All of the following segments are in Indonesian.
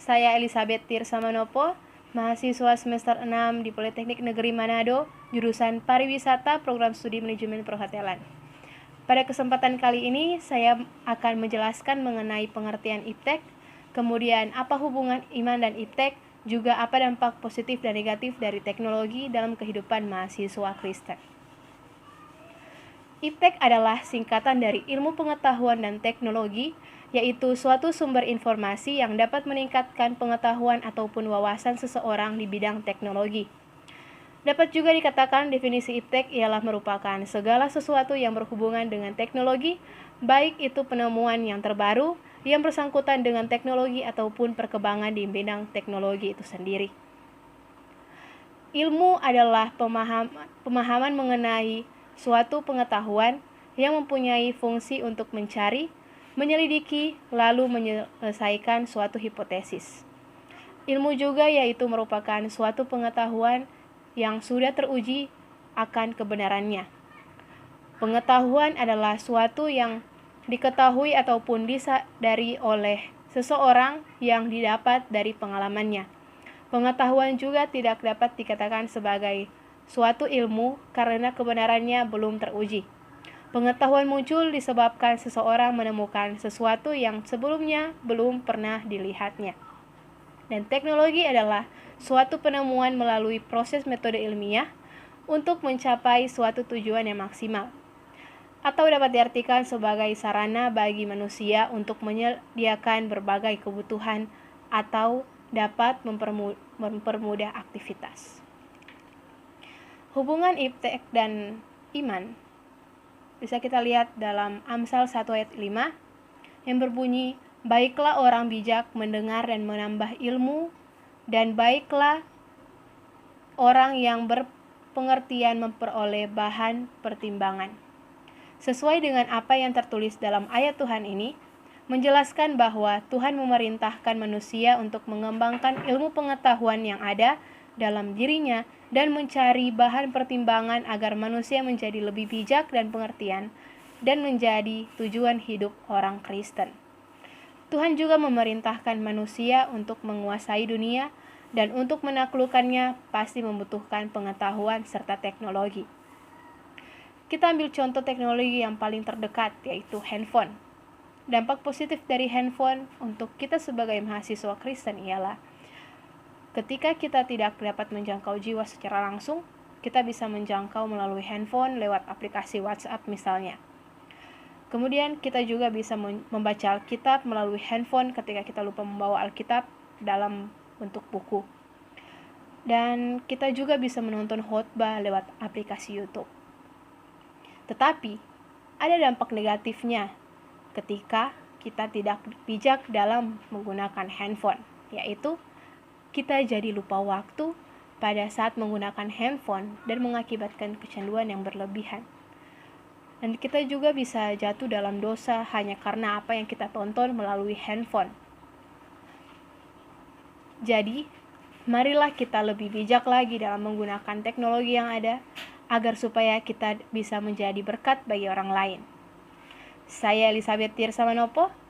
Saya Elizabeth Tirsamanopo, mahasiswa semester 6 di Politeknik Negeri Manado, jurusan Pariwisata, Program Studi Manajemen Perhotelan. Pada kesempatan kali ini, saya akan menjelaskan mengenai pengertian iptek, kemudian apa hubungan iman dan iptek, juga apa dampak positif dan negatif dari teknologi dalam kehidupan mahasiswa Kristen. Iptek adalah singkatan dari ilmu pengetahuan dan teknologi, yaitu suatu sumber informasi yang dapat meningkatkan pengetahuan ataupun wawasan seseorang di bidang teknologi. Dapat juga dikatakan definisi iptek ialah merupakan segala sesuatu yang berhubungan dengan teknologi, baik itu penemuan yang terbaru, yang bersangkutan dengan teknologi ataupun perkembangan di bidang teknologi itu sendiri. Ilmu adalah pemahaman mengenai suatu pengetahuan yang mempunyai fungsi untuk mencari, menyelidiki, lalu menyelesaikan suatu hipotesis. Ilmu juga yaitu merupakan suatu pengetahuan yang sudah teruji akan kebenarannya. Pengetahuan adalah suatu yang diketahui ataupun disadari oleh seseorang yang didapat dari pengalamannya. Pengetahuan juga tidak dapat dikatakan sebagai suatu ilmu karena kebenarannya belum teruji. Pengetahuan muncul disebabkan seseorang menemukan sesuatu yang sebelumnya belum pernah dilihatnya. Dan teknologi adalah suatu penemuan melalui proses metode ilmiah untuk mencapai suatu tujuan yang maksimal, atau dapat diartikan sebagai sarana bagi manusia untuk menyediakan berbagai kebutuhan atau dapat mempermudah aktivitas. Hubungan iptek dan iman bisa kita lihat dalam Amsal 1 ayat 5 yang berbunyi, baiklah orang bijak mendengar dan menambah ilmu, dan baiklah orang yang berpengertian memperoleh bahan pertimbangan. Sesuai dengan apa yang tertulis dalam ayat Tuhan ini, menjelaskan bahwa Tuhan memerintahkan manusia untuk mengembangkan ilmu pengetahuan yang ada dalam dirinya dan mencari bahan pertimbangan agar manusia menjadi lebih bijak dan pengertian dan menjadi tujuan hidup orang Kristen. Tuhan juga memerintahkan manusia untuk menguasai dunia dan untuk menaklukkannya pasti membutuhkan pengetahuan serta teknologi. Kita ambil contoh teknologi yang paling terdekat, yaitu handphone. Dampak positif dari handphone untuk kita sebagai mahasiswa Kristen ialah ketika kita tidak dapat menjangkau jiwa secara langsung, kita bisa menjangkau melalui handphone lewat aplikasi WhatsApp misalnya. Kemudian kita juga bisa membaca Alkitab melalui handphone ketika kita lupa membawa Alkitab dalam bentuk buku. Dan kita juga bisa menonton khotbah lewat aplikasi YouTube. Tetapi, ada dampak negatifnya ketika kita tidak bijak dalam menggunakan handphone, yaitu kita jadi lupa waktu pada saat menggunakan handphone dan mengakibatkan kecanduan yang berlebihan. Dan kita juga bisa jatuh dalam dosa hanya karena apa yang kita tonton melalui handphone. Jadi, marilah kita lebih bijak lagi dalam menggunakan teknologi yang ada agar supaya kita bisa menjadi berkat bagi orang lain. Saya Elizabeth Tirsamanopo.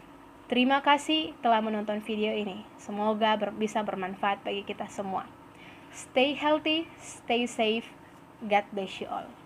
Terima kasih telah menonton video ini. Semoga bisa bermanfaat bagi kita semua. Stay healthy, stay safe. God bless you all.